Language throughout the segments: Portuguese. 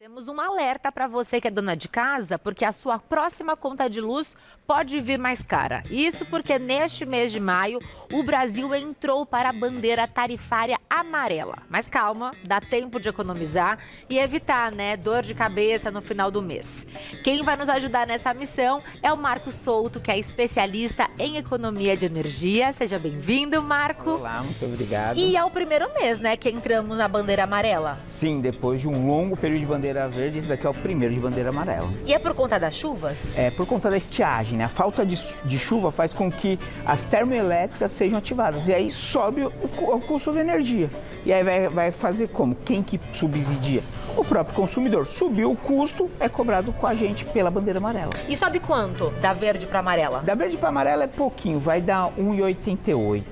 Temos um alerta para você que é dona de casa, porque a sua próxima conta de luz pode vir mais cara. Isso porque neste mês de maio, o Brasil entrou para a bandeira tarifária amarela. Mas calma, dá tempo de economizar e evitar, dor de cabeça no final do mês. Quem vai nos ajudar nessa missão é o Marco Souto, que é especialista em economia de energia. Seja bem-vindo, Marco. Olá, muito obrigado. E é o primeiro mês, que entramos na bandeira amarela. Sim, depois de um longo período de bandeira verde, esse daqui é o primeiro de bandeira amarela. E é por conta das chuvas? É por conta da estiagem, A falta de chuva faz com que as termoelétricas sejam ativadas. E aí sobe o custo da energia. E aí vai fazer como? Quem que subsidia? O próprio consumidor. Subiu o custo, é cobrado com a gente pela bandeira amarela. E sabe quanto da verde para amarela? Da verde para amarela é pouquinho, vai dar R$ 1,88.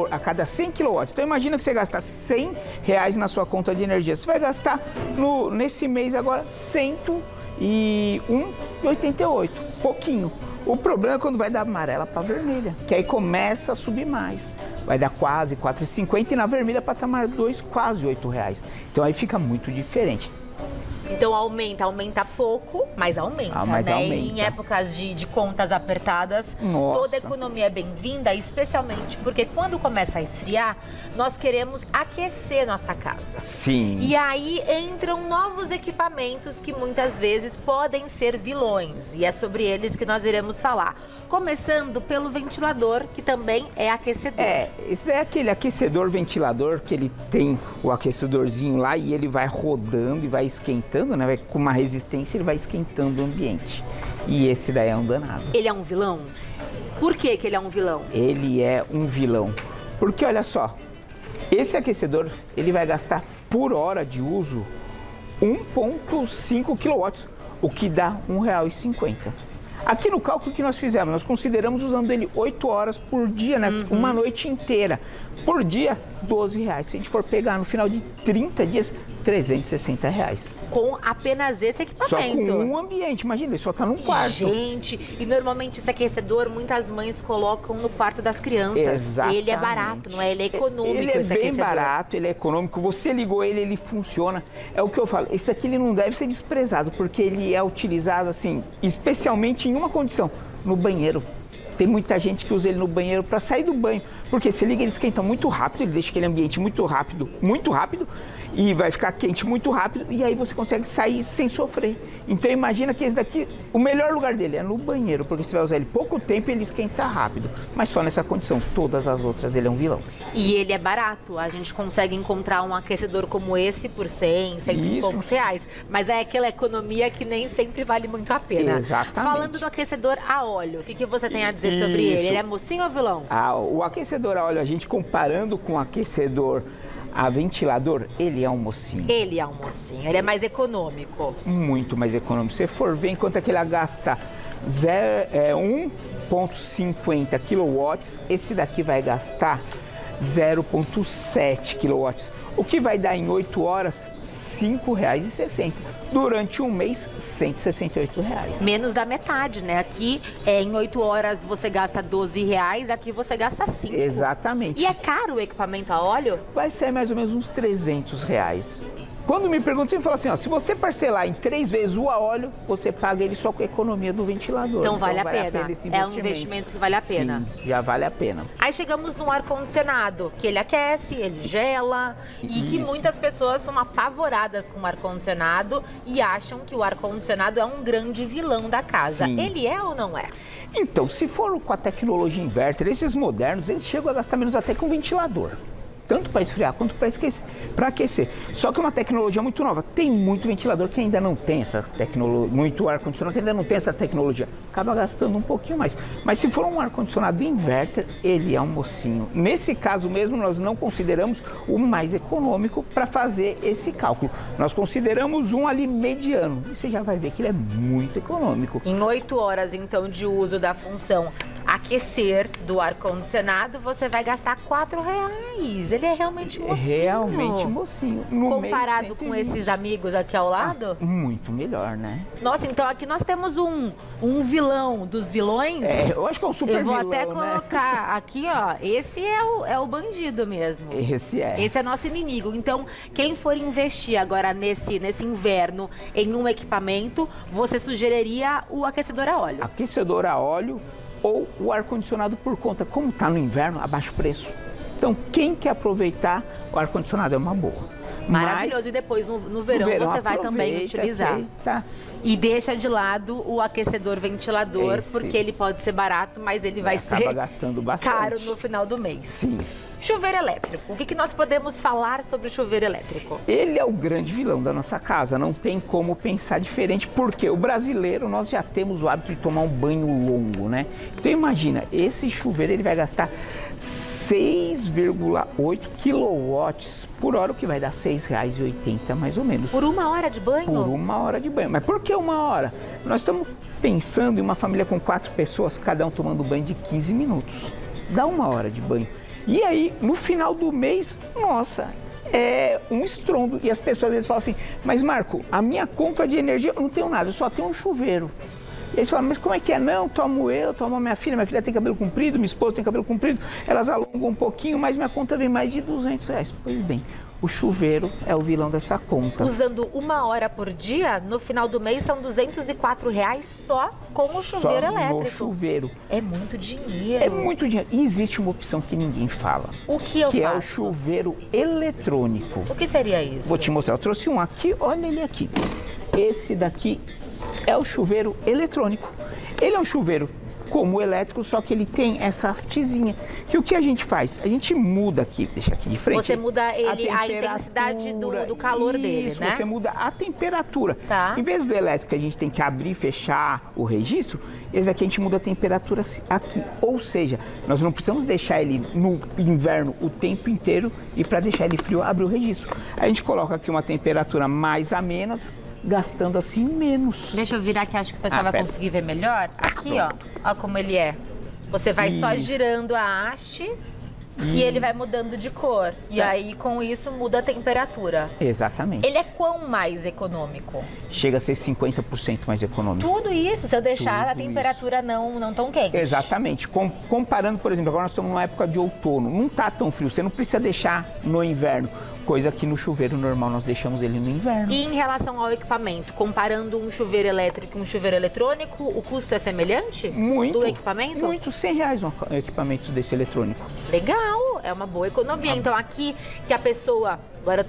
A cada 100 kW. Então imagina que você gasta R$100 na sua conta de energia. Você vai gastar nesse mês agora R$ 101,88. Pouquinho. O problema é quando vai da amarela para vermelha, que aí começa a subir mais. Vai dar quase R$ 4,50 e na vermelha patamar 2, quase R$ 8. Então aí fica muito diferente. Então aumenta pouco, mas aumenta, mas aumenta. Em épocas de contas apertadas, toda economia é bem-vinda, especialmente porque quando começa a esfriar, nós queremos aquecer nossa casa. Sim. E aí entram novos equipamentos que muitas vezes podem ser vilões, e é sobre eles que nós iremos falar. Começando pelo ventilador, que também é aquecedor. Esse daí é aquele aquecedor ventilador que ele tem o aquecedorzinho lá e ele vai rodando e vai esquentando, com uma resistência, ele vai esquentando o ambiente. E esse daí é um danado. Ele é um vilão? Por que ele é um vilão? Ele é um vilão. Porque olha só, esse aquecedor, ele vai gastar por hora de uso 1,5 kW, o que dá R$ 1,50. Aqui no cálculo que nós fizemos, nós consideramos usando ele 8 horas por dia, uma noite inteira. Por dia, R$ 12. Se a gente for pegar no final de 30 dias, R$ 360. Com apenas esse equipamento. Só com um ambiente, imagina, ele só está num quarto. Gente, e normalmente esse aquecedor, muitas mães colocam no quarto das crianças. Exatamente. Ele é barato, não é? Ele é econômico, ele é esse bem aquecedor. barato, ele é econômico. Você ligou ele, ele funciona. É o que eu falo, esse aqui ele não deve ser desprezado, porque ele é utilizado, assim, especialmente em uma condição, no banheiro. Tem muita gente que usa ele no banheiro para sair do banho, porque você liga, ele esquenta muito rápido, ele deixa aquele ambiente muito rápido, e vai ficar quente muito rápido, e aí você consegue sair sem sofrer. Então imagina que esse daqui, o melhor lugar dele é no banheiro, porque você vai usar ele pouco tempo e ele esquenta rápido, mas só nessa condição. Todas as outras ele é um vilão. E ele é barato, a gente consegue encontrar um aquecedor como esse por 100 e poucos reais, mas é aquela economia que nem sempre vale muito a pena. Exatamente. Falando do aquecedor a óleo, o que você tem a dizer sobre ele? Ele é mocinho ou vilão? O aquecedor a óleo, a gente comparando com o aquecedor a ventilador, ele é um mocinho. Ele é um mocinho, ele é mais econômico. Muito mais econômico. Se você for ver, enquanto é que ele gasta 1,50 kW, esse daqui vai gastar 0,7 kW, o que vai dar em 8 horas R$ 5,60. Durante um mês, R$ 168. Menos da metade, Aqui, em 8 horas você gasta R$ 12, aqui você gasta 5. Exatamente. E é caro o equipamento a óleo? Vai ser mais ou menos uns R$ 300. Quando me perguntam, você fala assim, ó, se você parcelar em 3 vezes o a óleo, você paga ele só com a economia do ventilador. Então vale a pena. Esse investimento. É um investimento que vale a pena. Sim, já vale a pena. Aí chegamos no ar-condicionado, que ele aquece, ele gela, e que muitas pessoas são apavoradas com o ar-condicionado e acham que o ar-condicionado é um grande vilão da casa. Sim. Ele é ou não é? Então, se for com a tecnologia inverter, esses modernos, eles chegam a gastar menos até que um ventilador. Tanto para esfriar quanto para aquecer. Só que é uma tecnologia muito nova. Tem muito ventilador que ainda não tem essa tecnologia, muito ar-condicionado que ainda não tem essa tecnologia. Acaba gastando um pouquinho mais. Mas se for um ar-condicionado inverter, ele é um mocinho. Nesse caso mesmo, nós não consideramos o mais econômico para fazer esse cálculo. Nós consideramos um ali mediano. E você já vai ver que ele é muito econômico. Em 8 horas, então, de uso da função, aquecer do ar-condicionado, você vai gastar R$4. Ele é realmente mocinho. Realmente mocinho. No comparado mês, com esses amigos aqui ao lado? Muito melhor, né? Nossa, então aqui nós temos um vilão dos vilões. Eu acho que é um super vilão, Eu vou até né? colocar aqui, ó, esse é o bandido mesmo. Esse é. Esse é nosso inimigo. Então, quem for investir agora nesse inverno em um equipamento, você sugeriria o aquecedor a óleo? Aquecedor a óleo ou o ar-condicionado por conta. Como está no inverno, abaixa o preço. Então, quem quer aproveitar, o ar-condicionado é uma boa. Maravilhoso. E depois, no verão, você vai também utilizar. E deixa de lado o aquecedor ventilador, porque ele pode ser barato, mas ele vai ser gastando bastante. caro no final do mês. Sim. Chuveiro elétrico. O que nós podemos falar sobre o chuveiro elétrico? Ele é o grande vilão da nossa casa, não tem como pensar diferente, porque o brasileiro, nós já temos o hábito de tomar um banho longo, né? Então imagina, esse chuveiro ele vai gastar 6,8 quilowatts por hora, o que vai dar R$6,80 mais ou menos. Por 1 hora de banho? Por 1 hora de banho. Mas por que 1 hora? Nós estamos pensando em uma família com 4 pessoas, cada um tomando banho de 15 minutos. Dá 1 hora de banho. E aí, no final do mês, nossa, é um estrondo. E as pessoas às vezes falam assim, mas Marco, a minha conta de energia, eu não tenho nada, eu só tenho um chuveiro. E eles falam, mas como é que é? Não, tomo eu, tomo a minha filha tem cabelo comprido, minha esposa tem cabelo comprido, elas alongam um pouquinho, mas minha conta vem mais de R$200. Pois bem, o chuveiro é o vilão dessa conta. Usando 1 hora por dia, no final do mês são R$204 só com o chuveiro elétrico. No chuveiro. É muito dinheiro. É muito dinheiro. E existe uma opção que ninguém fala. O que eu faço? Que é o chuveiro eletrônico. O que seria isso? Vou te mostrar. Eu trouxe um aqui, olha ele aqui. Esse daqui é o chuveiro eletrônico. Ele é um chuveiro como o elétrico, só que ele tem essa hastezinha. Que o que a gente faz? A gente muda aqui, deixa aqui de frente. Você muda ele, a intensidade do calor dele, né? Isso, você muda a temperatura. Tá. Em vez do elétrico, a gente tem que abrir e fechar o registro, esse aqui a gente muda a temperatura aqui. Ou seja, nós não precisamos deixar ele no inverno o tempo inteiro e para deixar ele frio, abrir o registro. A gente coloca aqui uma temperatura mais amena, gastando assim menos. Deixa eu virar que acho que o pessoal vai conseguir ver melhor. Aqui, Pronto. ó como ele é. Você vai só Isso. girando a haste e ele vai mudando de cor. E aí, com isso, muda a temperatura. Exatamente. Ele é quão mais econômico? Chega a ser 50% mais econômico. Tudo isso, se eu deixar a temperatura não tão quente. Exatamente. Comparando, por exemplo, agora nós estamos numa época de outono, não está tão frio, você não precisa deixar no inverno, coisa que no chuveiro normal nós deixamos ele no inverno. E em relação ao equipamento, comparando um chuveiro elétrico e um chuveiro eletrônico, o custo é semelhante? Muito. Do equipamento? Muito, R$100 um equipamento desse eletrônico. Legal, é uma boa economia. Então aqui que a pessoa, agora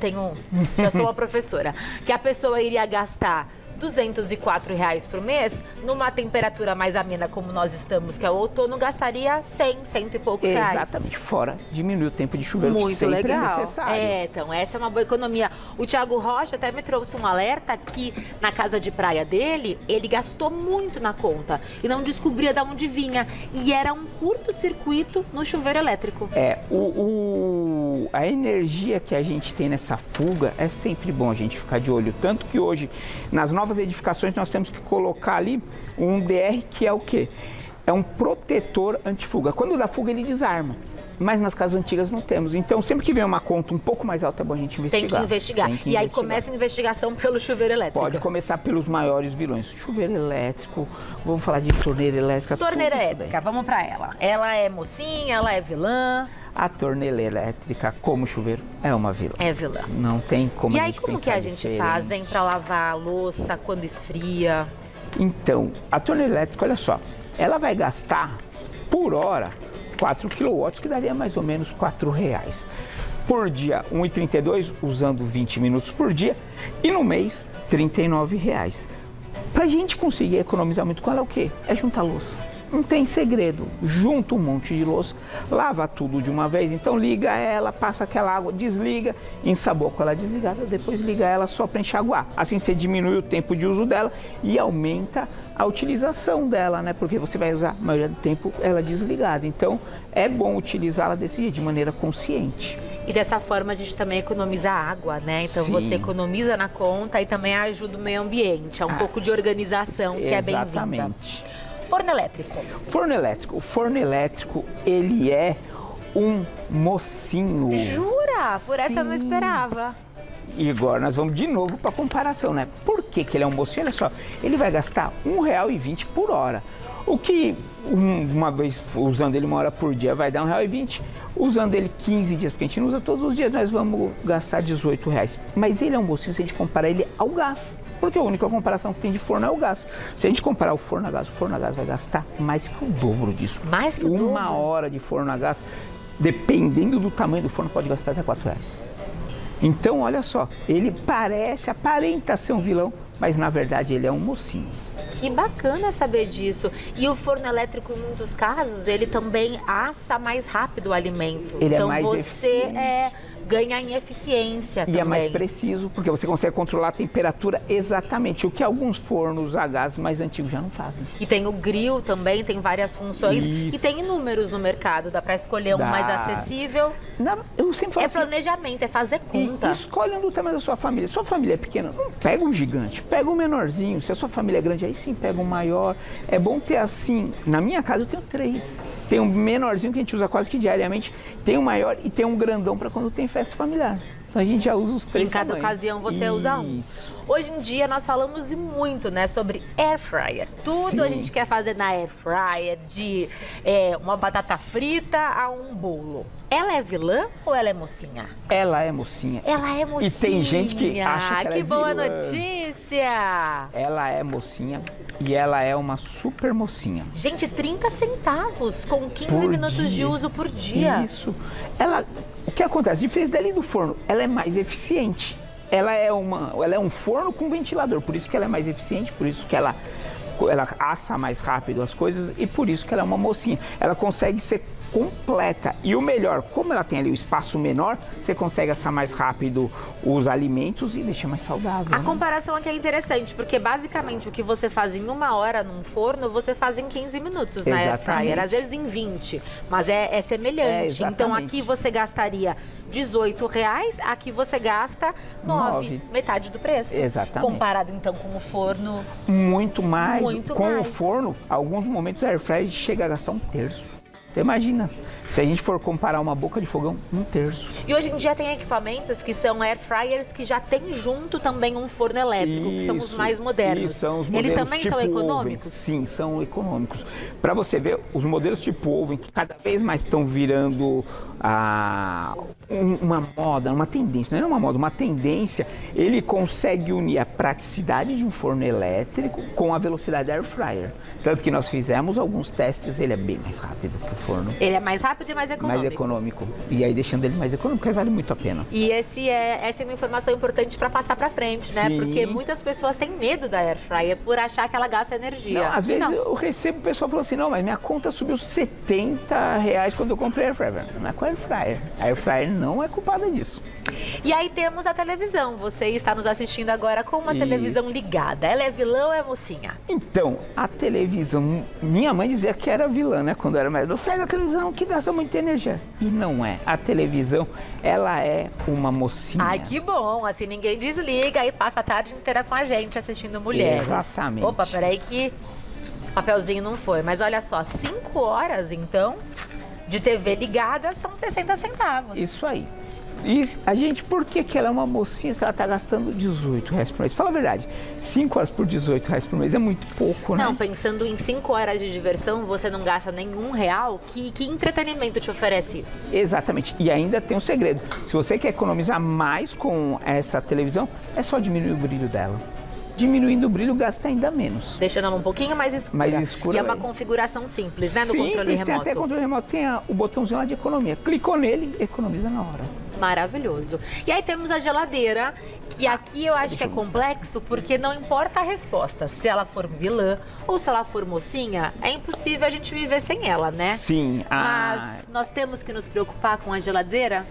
eu sou uma professora, que a pessoa iria gastar R$204 por mês, numa temperatura mais amena como nós estamos, que é o outono, gastaria 100 e poucos reais. Exatamente, fora diminuir o tempo de chuveiro, que Muito sempre legal. é necessário. Então essa é uma boa economia. O Thiago Rocha até me trouxe um alerta que na casa de praia dele, ele gastou muito na conta e não descobria de onde vinha. E era um curto-circuito no chuveiro elétrico. A energia que a gente tem nessa fuga é sempre bom a gente ficar de olho. Tanto que hoje, nas novas edificações, nós temos que colocar ali um DR, que é o quê? É um protetor antifuga. Quando dá fuga, ele desarma. Mas nas casas antigas não temos. Então, sempre que vem uma conta um pouco mais alta, é bom a gente investigar. Tem que investigar. E aí começa a investigação pelo chuveiro elétrico. Pode começar pelos maiores vilões. Chuveiro elétrico, vamos falar de torneira elétrica. Torneira elétrica, vamos pra ela. Ela é mocinha, ela é vilã. A torneira elétrica, como chuveiro, é uma vilã. É vilã. Não tem como a gente pensar. E aí, como que a gente faz, hein, pra lavar a louça quando esfria? Então, a torneira elétrica, olha só, ela vai gastar por hora 4 quilowatts, que daria mais ou menos R$4. Por dia, 1,32, usando 20 minutos por dia. E no mês, R$39. Pra gente conseguir economizar muito com ela, é o quê? É juntar louça. Não tem segredo. Junta um monte de louça, lava tudo de uma vez. Então liga ela, passa aquela água, desliga, ensaboa com ela desligada, depois liga ela só para enxaguar. Assim você diminui o tempo de uso dela e aumenta a utilização dela, né? Porque você vai usar a maioria do tempo ela desligada. Então é bom utilizá-la desse jeito, de maneira consciente. E dessa forma a gente também economiza água, né? Então Sim. você economiza na conta e também ajuda o meio ambiente. É um pouco de organização que é bem-vinda. Exatamente. Forno elétrico. Forno elétrico. O forno elétrico, ele é um mocinho. Jura? Por essa eu não Sim. esperava. E agora nós vamos de novo para a comparação, né? Por que que ele é um mocinho? Olha só, ele vai gastar R$1,20 por hora. O que, uma vez usando ele 1 hora por dia, vai dar R$1,20. Usando ele 15 dias, porque a gente não usa todos os dias, nós vamos gastar R$18. Mas ele é um mocinho se a gente comparar ele ao gás. Porque a única comparação que tem de forno é o gás. Se a gente comparar o forno a gás vai gastar mais que o dobro disso. Mais que o dobro? 1 hora de forno a gás, dependendo do tamanho do forno, pode gastar até R$4. Então, olha só, ele aparenta ser um vilão, mas na verdade ele é um mocinho. Que bacana saber disso. E o forno elétrico, em muitos casos, ele também assa mais rápido o alimento. Ele então é mais você eficiente. ganha em eficiência E também. é mais preciso, porque você consegue controlar a temperatura exatamente, o que alguns fornos a gás mais antigos já não fazem. E tem o grill também, tem várias funções. Isso. E tem inúmeros no mercado, dá para escolher um Dá. mais acessível. Eu sempre falo É assim, planejamento, é fazer conta. e escolhe um do tamanho da sua família. Sua família é pequena, não pega um gigante, pega um menorzinho. Se a sua família é grande, aí sim pega um maior. É bom ter assim, na minha casa eu tenho 3. Tem um menorzinho que a gente usa quase que diariamente, tem um maior e tem um grandão para quando tem festa familiar. Então a gente já usa os 3 Em cada tamanhos. ocasião você usa um. Isso. Hoje em dia nós falamos muito, né, sobre air fryer. Tudo Sim. a gente quer fazer na air fryer, de uma batata frita a um bolo. Ela é vilã ou ela é mocinha? Ela é mocinha. Ela é mocinha. E tem gente que acha que ela é boa vilã. notícia! Ela é mocinha e ela é uma super mocinha. Gente, 30 centavos com 15 Por minutos de dia. uso por dia. Isso. O que acontece? A diferença dela e do forno, ela é mais eficiente. Ela é um forno com ventilador, por isso que ela é mais eficiente, por isso que ela assa mais rápido as coisas e por isso que ela é uma mocinha. Ela consegue ser completa. E o melhor, como ela tem ali o espaço menor, você consegue assar mais rápido os alimentos e deixar mais saudável. A né? comparação aqui é interessante, porque basicamente o que você faz em 1 hora num forno, você faz em 15 minutos na air fryer, Exatamente. às vezes em 20, mas é semelhante. exatamente. Então aqui você gastaria R$18, aqui você gasta 9, metade do preço. Exatamente. Comparado então com o forno. Muito mais. Muito Com mais. o forno, alguns momentos a air fryer chega a gastar 1/3. Então imagina, se a gente for comparar uma boca de fogão, 1/3. E hoje em dia tem equipamentos que são air fryers que já tem junto também um forno elétrico, que são os mais modernos. Isso, são os Eles modelos também tipo são oven. econômicos? Sim, são econômicos. Para você ver, os modelos tipo oven, que cada vez mais estão virando uma moda, uma tendência, não é uma moda, uma tendência, ele consegue unir a praticidade de um forno elétrico com a velocidade da air fryer. Tanto que nós fizemos alguns testes, ele é bem mais rápido que o forno. Ele é mais rápido e mais econômico. Mais econômico. E aí deixando ele mais econômico, aí vale muito a pena. E essa é uma informação importante para passar para frente, né? Sim. Porque muitas pessoas têm medo da air fryer por achar que ela gasta energia. Não, às vezes Não. eu recebo, o pessoal fala assim, não, mas minha conta subiu R$70 quando eu comprei air fryer. Não é com air fryer. A air fryer não é culpada disso. E aí temos a televisão. Você está nos assistindo agora com uma Isso. televisão ligada. Ela é vilã ou é mocinha? Então, a televisão, minha mãe dizia que era vilã, né? Quando eu era mais novo, sai da televisão que gasta muita energia. E não é. A televisão, ela é uma mocinha. Ai, que bom. Assim ninguém desliga e passa a tarde inteira com a gente assistindo Mulheres. Exatamente. Opa, peraí que o papelzinho não foi. Mas olha só, 5 horas então de TV ligada são 60 centavos. Isso aí. E a gente, por que ela é uma mocinha se ela está gastando R$18 por mês? Fala a verdade, 5 horas por R$18 por mês é muito pouco, né? Não, pensando em 5 horas de diversão, você não gasta nenhum real. Que entretenimento te oferece isso? Exatamente. E ainda tem um segredo. Se você quer economizar mais com essa televisão, é só diminuir o brilho dela. Diminuindo o brilho, gasta ainda menos. Deixando ela um pouquinho mais escura. Mais escura, E é uma vai. configuração simples, né? No Simples, controle tem remoto. até controle remoto, tem o botãozinho lá de economia. Clicou nele, economiza na hora. Maravilhoso. E aí temos a geladeira, que aqui eu acho que é complexo, porque não importa a resposta. Se ela for vilã ou se ela for mocinha, é impossível a gente viver sem ela, né? Sim. Mas nós temos que nos preocupar com a geladeira?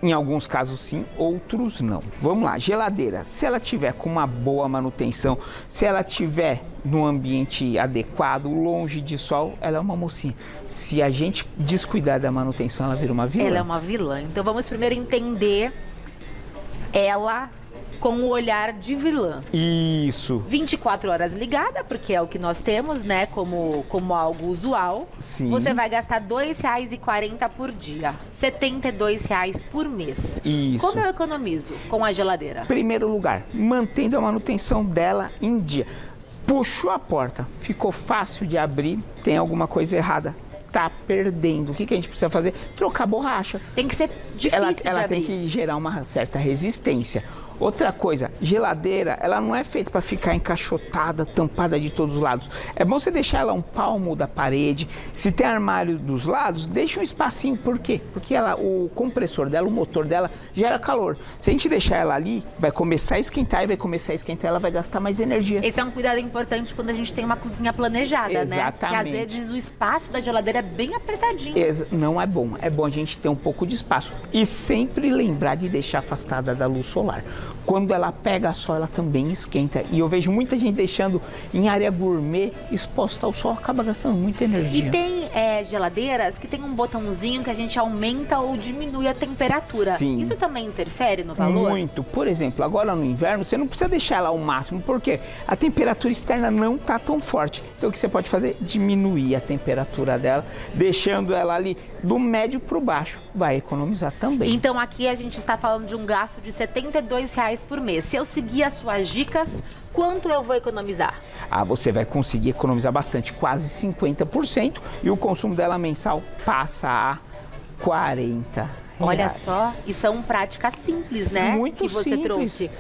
Em alguns casos sim, outros não. Vamos lá, geladeira. Se ela tiver com uma boa manutenção, se ela tiver no ambiente adequado, longe de sol, ela é uma mocinha. Se a gente descuidar da manutenção, ela vira uma vilã. Ela é uma vilã. Então vamos primeiro entender ela com o olhar de vilã. Isso. 24 horas ligada, porque é o que nós temos, né, como algo usual. Sim. Você vai gastar R$ 2,40 por dia, R$ 72 por mês. Isso. Como eu economizo com a geladeira? Primeiro lugar, mantendo a manutenção dela em dia. Puxou a porta, ficou fácil de abrir, tem alguma coisa errada, tá perdendo. O que a gente precisa fazer? Trocar a borracha. Tem que ser difícil Ela de tem abrir. que gerar uma certa resistência. Outra coisa, geladeira, ela não é feita para ficar encaixotada, tampada de todos os lados. É bom você deixar ela um palmo da parede. Se tem armário dos lados, deixa um espacinho. Por quê? Porque o compressor dela, o motor dela, gera calor. Se a gente deixar ela ali, vai começar a esquentar e vai começar a esquentar, ela vai gastar mais energia. Esse é um cuidado importante quando a gente tem uma cozinha planejada, né? Exatamente. Porque às vezes o espaço da geladeira é bem apertadinho. Não é bom. É bom a gente ter um pouco de espaço. E sempre lembrar de deixar afastada da luz solar. Quando ela pega sol, ela também esquenta. E eu vejo muita gente deixando em área gourmet, exposta ao sol, acaba gastando muita energia. E tem geladeiras que tem um botãozinho que a gente aumenta ou diminui a temperatura. Sim. Isso também interfere no valor? Muito. Por exemplo, agora no inverno, você não precisa deixar ela ao máximo, porque a temperatura externa não está tão forte. Então o que você pode fazer? Diminuir a temperatura dela, deixando ela ali do médio para o baixo. Vai economizar também. Então aqui a gente está falando de um gasto de R$ 72 por mês. Se eu seguir as suas dicas, quanto eu vou economizar? Você vai conseguir economizar bastante, quase 50%, e o consumo dela mensal passa a R$ 40. Olha só, e são práticas simples, né? Muito que você simples. trouxe.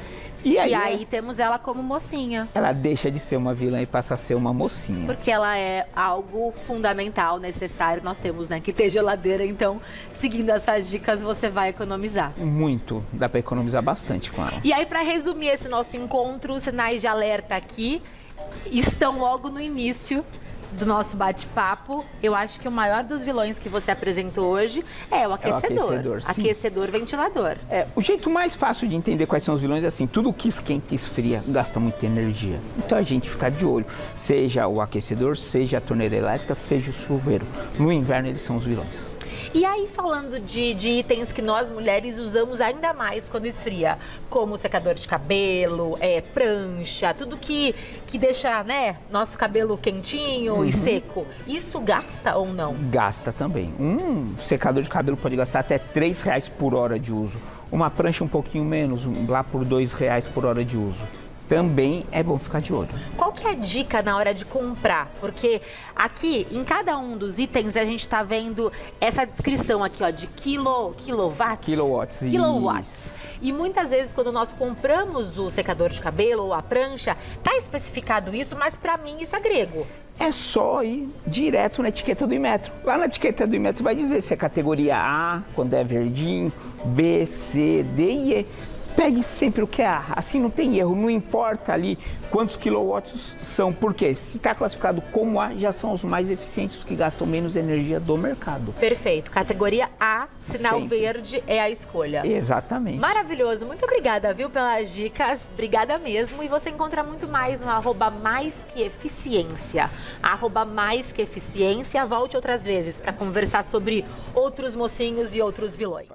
E E aí temos ela como mocinha. ela deixa de ser uma vilã e passa a ser uma mocinha. Porque ela é algo fundamental, necessário. Nós temos, né, que ter geladeira. Então, seguindo essas dicas, você vai economizar. Muito, dá para economizar bastante com ela. E aí, para resumir esse nosso encontro, os sinais de alerta aqui estão logo no início do nosso bate-papo. Eu acho que o maior dos vilões que você apresentou hoje é o aquecedor. sim. Aquecedor, ventilador. O jeito mais fácil de entender quais são os vilões é assim, tudo que esquenta e esfria gasta muita energia. Então a gente fica de olho, seja o aquecedor, seja a torneira elétrica, seja o chuveiro. No inverno eles são os vilões. E aí, falando de itens que nós mulheres usamos ainda mais quando esfria, como secador de cabelo, prancha, tudo que deixa, né, nosso cabelo quentinho e seco, isso gasta ou não? Gasta também. Um secador de cabelo pode gastar até R$3 por hora de uso. Uma prancha um pouquinho menos, lá por R$2 por hora de uso. Também é bom ficar de olho. Qual que é a dica na hora de comprar? Porque aqui, em cada um dos itens, a gente está vendo essa descrição aqui, ó, de quilowatts. Quilowatts. E muitas vezes, quando nós compramos o secador de cabelo ou a prancha, tá especificado isso, mas para mim isso é grego. É só ir direto na etiqueta do Inmetro. Lá na etiqueta do Inmetro vai dizer se é categoria A, quando é verdinho, B, C, D e E. Pegue sempre o que é A, assim não tem erro, não importa ali quantos quilowatts são, porque se está classificado como A, já são os mais eficientes, os que gastam menos energia do mercado. Perfeito, categoria A, sinal Sempre. verde é a escolha. Exatamente. Maravilhoso, muito obrigada, viu, pelas dicas, obrigada mesmo, e você encontra muito mais no @maisqueeficiência, @maisqueeficiência, volte outras vezes para conversar sobre outros mocinhos e outros vilões.